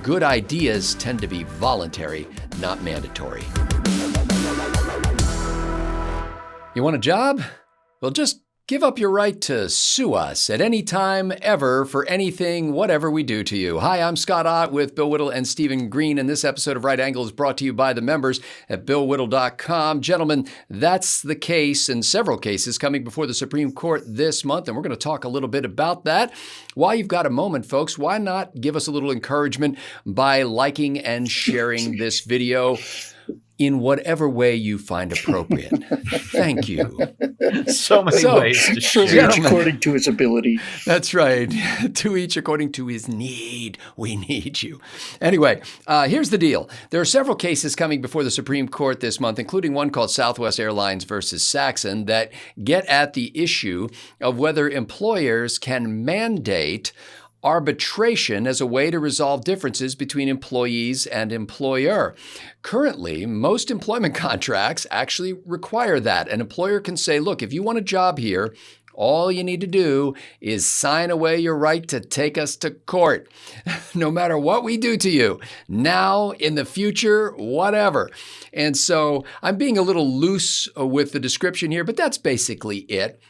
good ideas tend to be voluntary, not mandatory. You want a job? Well, just give up your right to sue us at any time, ever, for anything, whatever we do to you. Hi, I'm Scott Ott with Bill Whittle and Stephen Green, and this episode of Right Angle is brought to you by the members at BillWhittle.com. Gentlemen, that's the case in several cases coming before the Supreme Court this month, and we're going to talk a little bit about that. While you've got a moment, folks, why not give us a little encouragement by liking and sharing this video in whatever way you find appropriate. Thank you. So many ways to share. Each according to his ability. That's right. To each according to his need. We need you. Anyway, here's the deal. There are several cases coming before the Supreme Court this month, including one called Southwest Airlines versus Saxon, that get at the issue of whether employers can mandate arbitration as a way to resolve differences between employees and employer. Currently, most employment contracts actually require that. An employer can say, look, if you want a job here, all you need to do is sign away your right to take us to court, no matter what we do to you, now, in the future, whatever. And so I'm being a little loose with the description here, but that's basically it.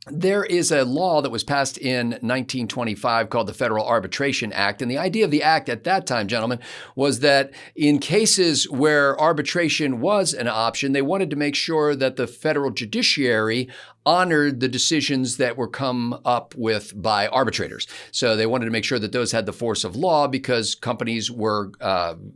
There is a law that was passed in 1925 called the Federal Arbitration Act. And the idea of the act at that time, gentlemen, was that in cases where arbitration was an option, they wanted to make sure that the federal judiciary honored the decisions that were come up with by arbitrators. So they wanted to make sure that those had the force of law because companies were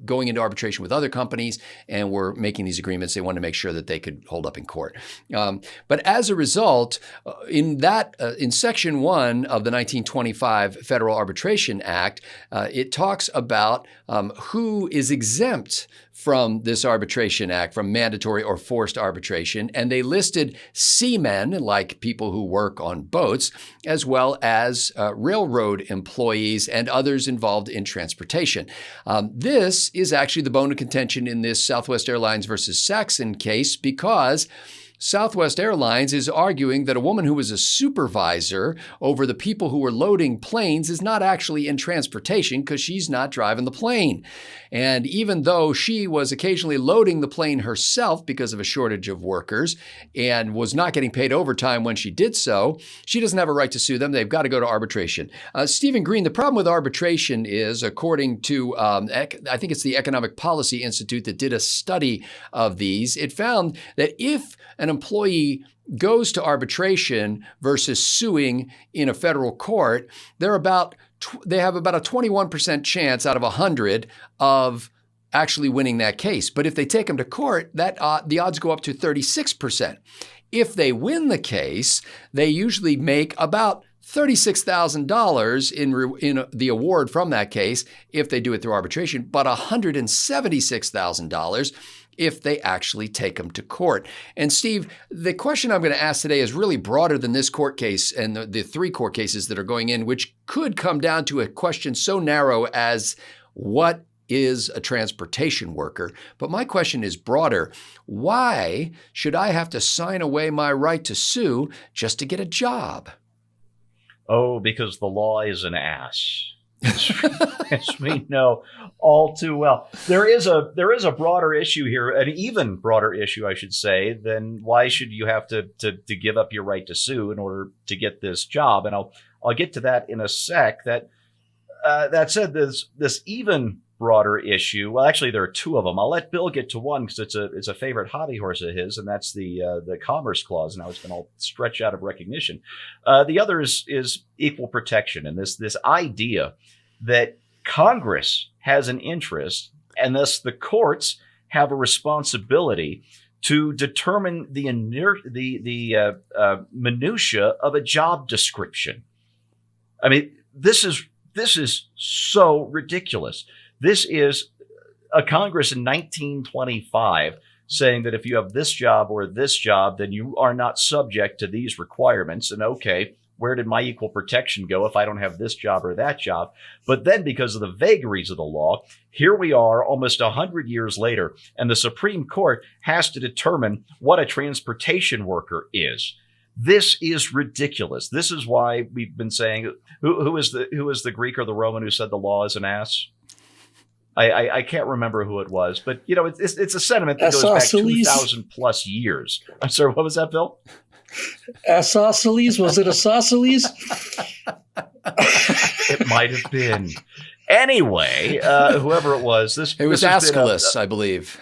going into arbitration with other companies and were making these agreements. They wanted to make sure that they could hold up in court. But as a result, in Section 1 of the 1925 Federal Arbitration Act, it talks about who is exempt from this Arbitration Act, from mandatory or forced arbitration. And they listed seamen, like people who work on boats, as well as railroad employees and others involved in transportation. This is actually the bone of contention in this Southwest Airlines versus Saxon case, because Southwest Airlines is arguing that a woman who was a supervisor over the people who were loading planes is not actually in transportation because she's not driving the plane. And even though she was occasionally loading the plane herself because of a shortage of workers and was not getting paid overtime when she did so, she doesn't have a right to sue them. They've got to go to arbitration. Stephen Green, the problem with arbitration is, according to, I think it's the Economic Policy Institute that did a study of these, it found that if an employee goes to arbitration versus suing in a federal court, they have about a 21% chance out of 100 of actually winning that case. But if they take them to court, the odds go up to 36%. If they win the case, they usually make about $36,000 in the award from that case if they do it through arbitration, but $176,000 if they actually take them to court. And Steve, the question I'm going to ask today is really broader than this court case and the three court cases that are going in, which could come down to a question so narrow as what is a transportation worker? But my question is broader. Why should I have to sign away my right to sue just to get a job? Oh, because the law is an ass. As we know all too well. There is a broader issue here, an even broader issue, I should say, than why should you have to give up your right to sue in order to get this job? And I'll get to that in a sec. That said, this even broader issue. Well, actually, there are two of them. I'll let Bill get to one because it's a favorite hobby horse of his, and that's the Commerce Clause. Now it's been all stretched out of recognition. The other is equal protection, and this idea that Congress has an interest, and thus the courts have a responsibility to determine the minutia of a job description. I mean, this is so ridiculous. This is a Congress in 1925 saying that if you have this job or this job, then you are not subject to these requirements. And okay, where did my equal protection go if I don't have this job or that job? But then because of the vagaries of the law, here we are almost 100 years later, and the Supreme Court has to determine what a transportation worker is. This is ridiculous. This is why we've been saying, who is the Greek or the Roman who said the law is an ass? I can't remember who it was, but it's a sentiment that goes back 2,000 plus years. I'm sorry, what was that, Bill? Isosceles? Was it isosceles? It might have been. Anyway, whoever it was, it was Aeschylus, I believe.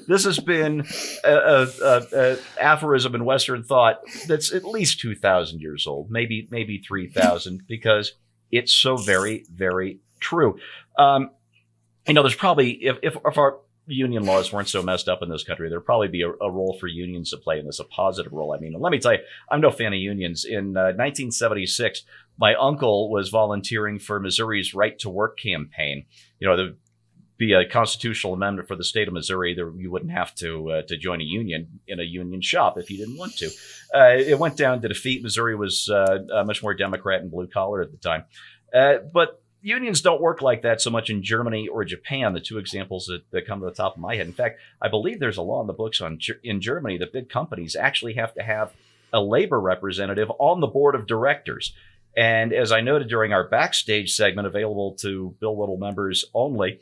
This has been an aphorism in Western thought that's at least 2,000 years old, maybe 3,000, because it's so very, very true. There's probably, if our union laws weren't so messed up in this country, there'd probably be a role for unions to play in this, a positive role. I mean, let me tell you, I'm no fan of unions. In 1976, my uncle was volunteering for Missouri's Right to Work campaign. There'd be a constitutional amendment for the state of Missouri. You wouldn't have to join a union in a union shop if you didn't want to. It went down to defeat. Missouri was much more Democrat and blue collar at the time. But unions don't work like that so much in Germany or Japan, the two examples that come to the top of my head. In fact, I believe there's a law in the books in Germany that big companies actually have to have a labor representative on the board of directors. And as I noted during our backstage segment, available to Bill Whittle members only,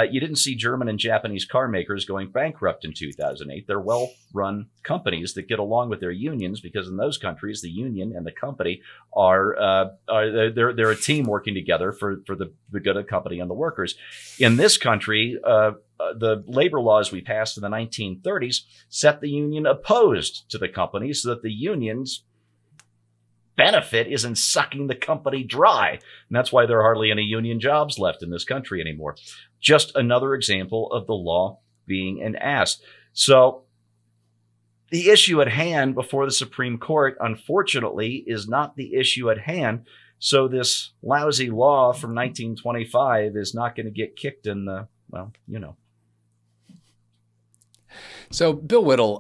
you didn't see German and Japanese car makers going bankrupt in 2008. They're well-run companies that get along with their unions, because in those countries, the union and the company they're a team working together for the good of the company and the workers. In this country, the labor laws we passed in the 1930s set the union opposed to the company, so that the unions benefit isn't sucking the company dry. And that's why there are hardly any union jobs left in this country anymore. Just another example of the law being an ass. So the issue at hand before the Supreme Court, unfortunately, is not the issue at hand. So this lousy law from 1925 is not going to get kicked in the, So, Bill Whittle,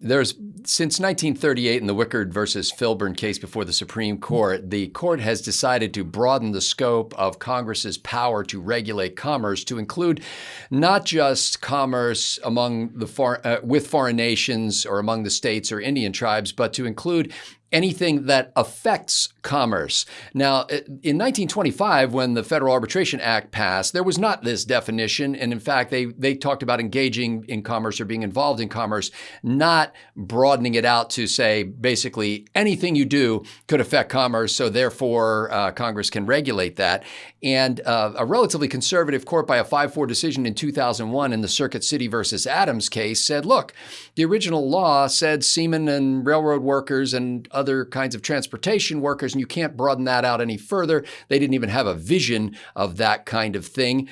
there's since 1938 in the Wickard versus Filburn case before the Supreme Court, the court has decided to broaden the scope of Congress's power to regulate commerce to include not just commerce among the with foreign nations or among the states or Indian tribes, but to include anything that affects commerce. Now, in 1925, when the Federal Arbitration Act passed, there was not this definition. And in fact, they talked about engaging in commerce or being involved in commerce, not broadening it out to say, basically, anything you do could affect commerce. So therefore, Congress can regulate that. And a relatively conservative court, by a 5-4 decision in 2001 in the Circuit City versus Adams case, said, look, the original law said seamen and railroad workers and other kinds of transportation workers, and you can't broaden that out any further. They didn't even have a vision of that kind of thing.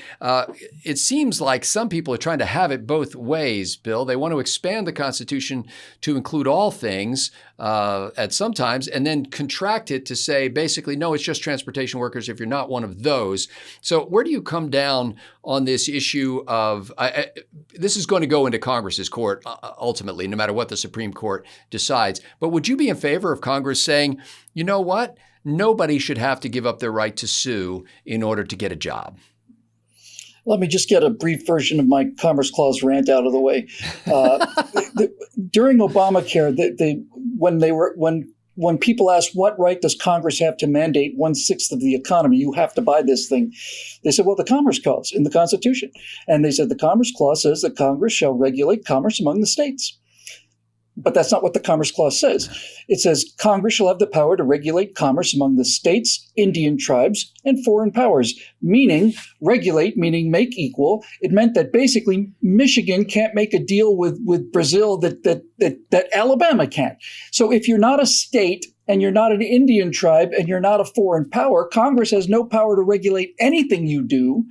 It seems like some people are trying to have it both ways, Bill. They want to expand the Constitution to include all things at some times, and then contract it to say, basically, no, it's just transportation workers if you're not one of those. So where do you come down on this issue of, this is going to go into Congress's court ultimately, no matter what the Supreme Court decides. But would you be in favor of Congress saying, you know what, nobody should have to give up their right to sue in order to get a job? Let me just get a brief version of my Commerce Clause rant out of the way. During Obamacare, when people asked what right does Congress have to mandate 1/6 of the economy, you have to buy this thing, they said, well, the Commerce Clause in the Constitution. And they said the Commerce Clause says that Congress shall regulate commerce among the states. But that's not what the Commerce Clause says. It says Congress shall have the power to regulate commerce among the states, Indian tribes, and foreign powers, meaning regulate, meaning make equal. It meant that basically Michigan can't make a deal with Brazil that Alabama can't. So if you're not a state and you're not an Indian tribe and you're not a foreign power, Congress has no power to regulate anything you do.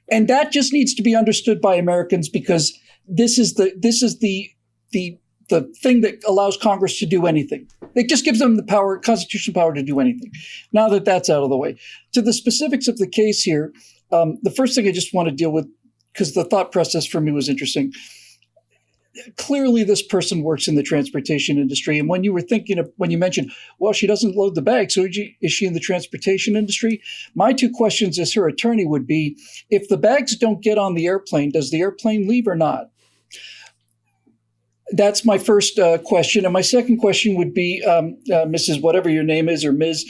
And that just needs to be understood by Americans, because this is the thing that allows Congress to do anything. It just gives them the power, constitutional power to do anything. Now that that's out of the way, to the specifics of the case here, the first thing I just want to deal with, because the thought process for me was interesting. Clearly, this person works in the transportation industry. And when you mentioned, well, she doesn't load the bag, so is she in the transportation industry? My two questions as her attorney would be, if the bags don't get on the airplane, does the airplane leave or not? That's my first question. And my second question would be, Mrs. Whatever your name is, or Ms.,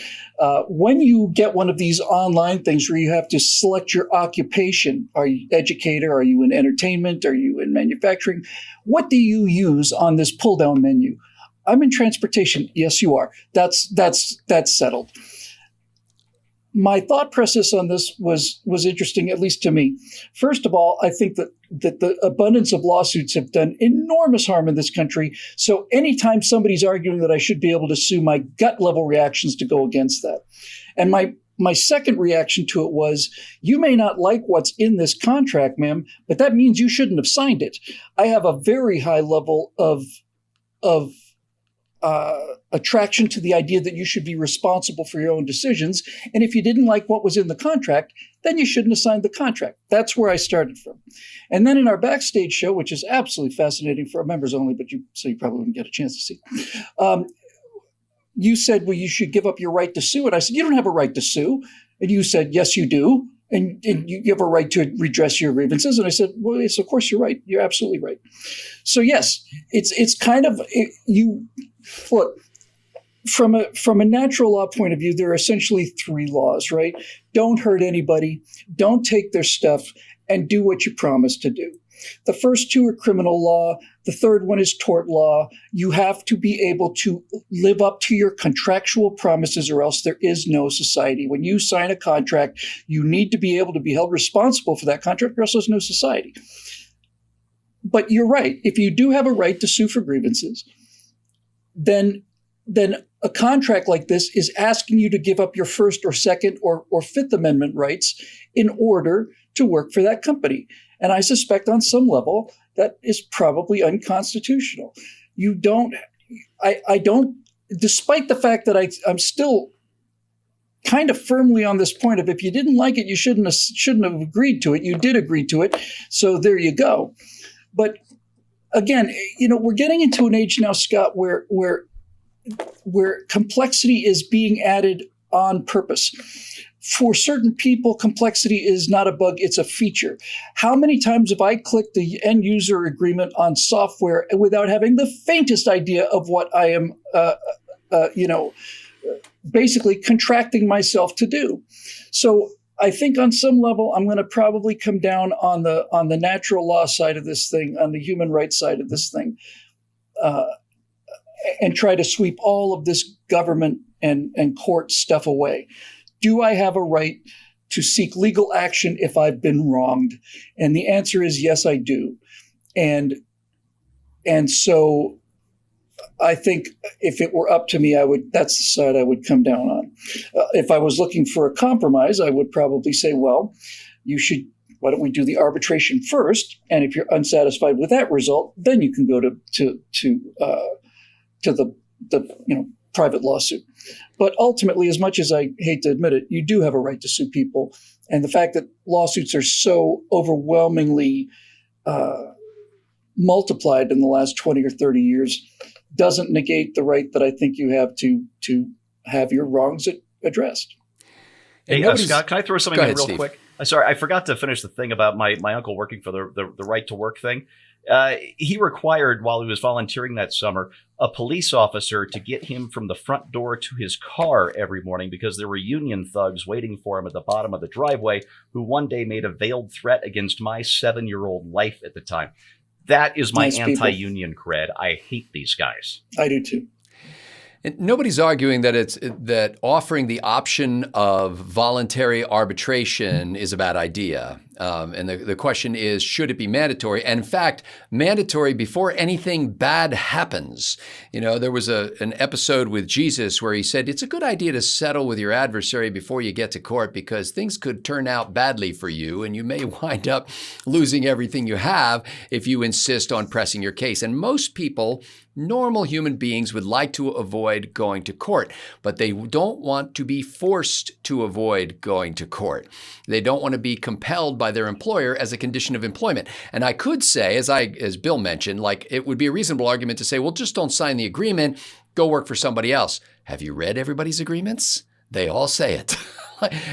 when you get one of these online things where you have to select your occupation, are you educator? Are you in entertainment? Are you in manufacturing? What do you use on this pull-down menu? I'm in transportation. Yes, you are. That's settled. My thought process on this was interesting, at least to me. First of all, I think that the abundance of lawsuits have done enormous harm in this country. So anytime somebody's arguing that I should be able to sue, my gut level reactions to go against that. And my second reaction to it was, you may not like what's in this contract, ma'am, but that means you shouldn't have signed it. I have a very high level of attraction to the idea that you should be responsible for your own decisions. And if you didn't like what was in the contract, then you shouldn't have signed the contract. That's where I started from. And then in our backstage show, which is absolutely fascinating for our members only, so you probably wouldn't get a chance to see, you said, well, you should give up your right to sue. And I said, you don't have a right to sue. And you said, yes, you do. And you have a right to redress your grievances. And I said, well, yes, of course you're right. You're absolutely right. So yes, it's kind of, look, from a natural law point of view, there are essentially three laws, right? Don't hurt anybody, don't take their stuff, and do what you promised to do. The first two are criminal law. The third one is tort law. You have to be able to live up to your contractual promises, or else there is no society. When you sign a contract, you need to be able to be held responsible for that contract, or else there's no society. But you're right. If you do have a right to sue for grievances, then a contract like this is asking you to give up your First or Second or Fifth Amendment rights in order to work for that company. And I suspect on some level that is probably unconstitutional. I don't, despite the fact that I'm still kind of firmly on this point of, if you didn't like it, you shouldn't have agreed to it. You did agree to it. So there you go. But again, we're getting into an age now, Scott, where complexity is being added on purpose. For certain people, complexity is not a bug, it's a feature. How many times have I clicked the end user agreement on software without having the faintest idea of what I am, basically contracting myself to do? So I think on some level, I'm going to probably come down on the natural law side of this thing, on the human rights side of this thing, and try to sweep all of this government and court stuff away. Do I have a right to seek legal action if I've been wronged? And the answer is yes, I do. And so I think if it were up to me, that's the side I would come down on. If I was looking for a compromise, I would probably say, well, why don't we do the arbitration first? And if you're unsatisfied with that result, then you can go to the private lawsuit. But ultimately, as much as I hate to admit it, you do have a right to sue people. And the fact that lawsuits are so overwhelmingly multiplied in the last 20 or 30 years doesn't negate the right that I think you have to have your wrongs addressed. Hey, Scott, can I throw something in real Steve. Quick? Sorry, I forgot to finish the thing about my uncle working for the right to work thing. He required, while he was volunteering that summer, a police officer to get him from the front door to his car every morning because there were union thugs waiting for him at the bottom of the driveway who one day made a veiled threat against my 7-year-old life at the time. That is my anti-union cred. I hate these guys. I do too. And nobody's arguing that offering the option of voluntary arbitration is a bad idea. And the question is, should it be mandatory? And in fact, mandatory before anything bad happens. There was an episode with Jesus where he said, it's a good idea to settle with your adversary before you get to court because things could turn out badly for you and you may wind up losing everything you have if you insist on pressing your case. And most people, normal human beings, would like to avoid going to court, but they don't want to be forced to avoid going to court. They don't want to be compelled by their employer as a condition of employment. And I could say, as Bill mentioned, it would be a reasonable argument to say, well, just don't sign the agreement, go work for somebody else. Have you read everybody's agreements? They all say it.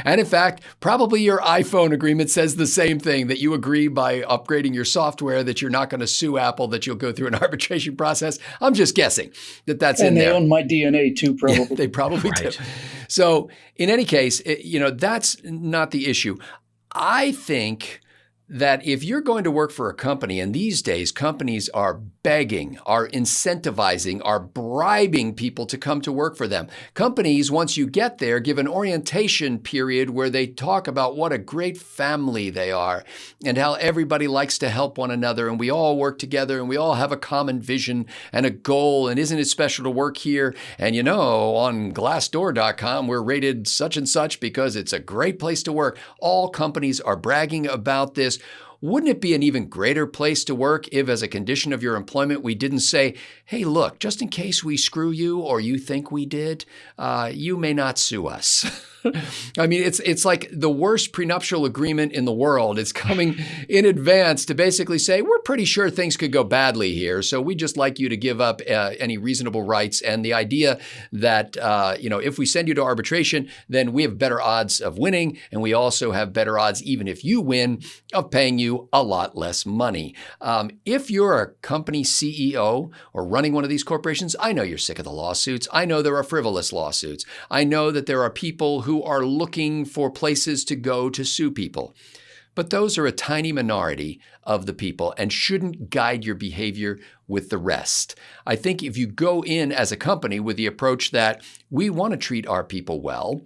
And in fact, probably your iPhone agreement says the same thing, that you agree by upgrading your software that you're not going to sue Apple, that you'll go through an arbitration process. I'm just guessing that that's in there. And they own my DNA too, probably. Yeah, they probably do. Right. So in any case, that's not the issue. I think that if you're going to work for a company, and these days companies are begging, are incentivizing, are bribing people to come to work for them. Companies, once you get there, give an orientation period where they talk about what a great family they are and how everybody likes to help one another and we all work together and we all have a common vision and a goal, and isn't it special to work here? And on Glassdoor.com, we're rated such and such because it's a great place to work. All companies are bragging about this. Wouldn't it be an even greater place to work if, as a condition of your employment, we didn't say, hey, look, just in case we screw you or you think we did, you may not sue us. I mean, it's like the worst prenuptial agreement in the world. It's coming in advance to basically say, we're pretty sure things could go badly here, so we just like you to give up any reasonable rights. And the idea that, if we send you to arbitration, then we have better odds of winning, and we also have better odds, even if you win, of paying you a lot less money. If you're a company CEO or running one of these corporations, I know you're sick of the lawsuits. I know there are frivolous lawsuits. I know that there are people who are looking for places to go to sue people. But those are a tiny minority of the people and shouldn't guide your behavior with the rest. I think if you go in as a company with the approach that we want to treat our people well,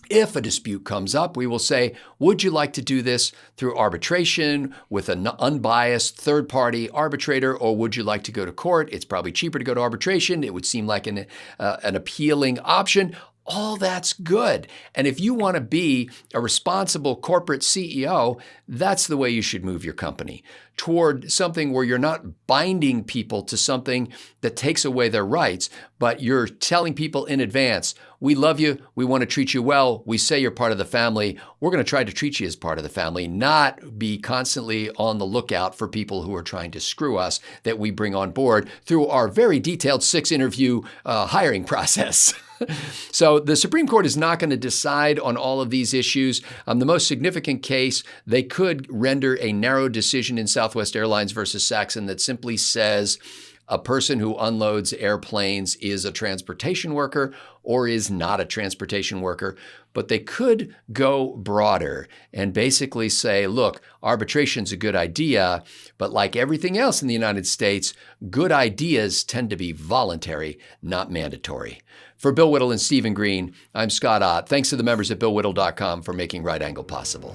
if a dispute comes up, we will say, would you like to do this through arbitration with an unbiased third-party arbitrator, or would you like to go to court? It's probably cheaper to go to arbitration. It would seem like an appealing option. All that's good. And if you want to be a responsible corporate CEO, that's the way you should move your company, toward something where you're not binding people to something that takes away their rights, but you're telling people in advance, we love you, we want to treat you well, we say you're part of the family, we're going to try to treat you as part of the family, not be constantly on the lookout for people who are trying to screw us that we bring on board through our very detailed 6-interview hiring process. So the Supreme Court is not going to decide on all of these issues. The most significant case, they could render a narrow decision in Southwest Airlines versus Saxon that simply says a person who unloads airplanes is a transportation worker or is not a transportation worker. But they could go broader and basically say, look, arbitration's a good idea, but like everything else in the United States, good ideas tend to be voluntary, not mandatory. For Bill Whittle and Stephen Green, I'm Scott Ott. Thanks to the members at BillWhittle.com for making Right Angle possible.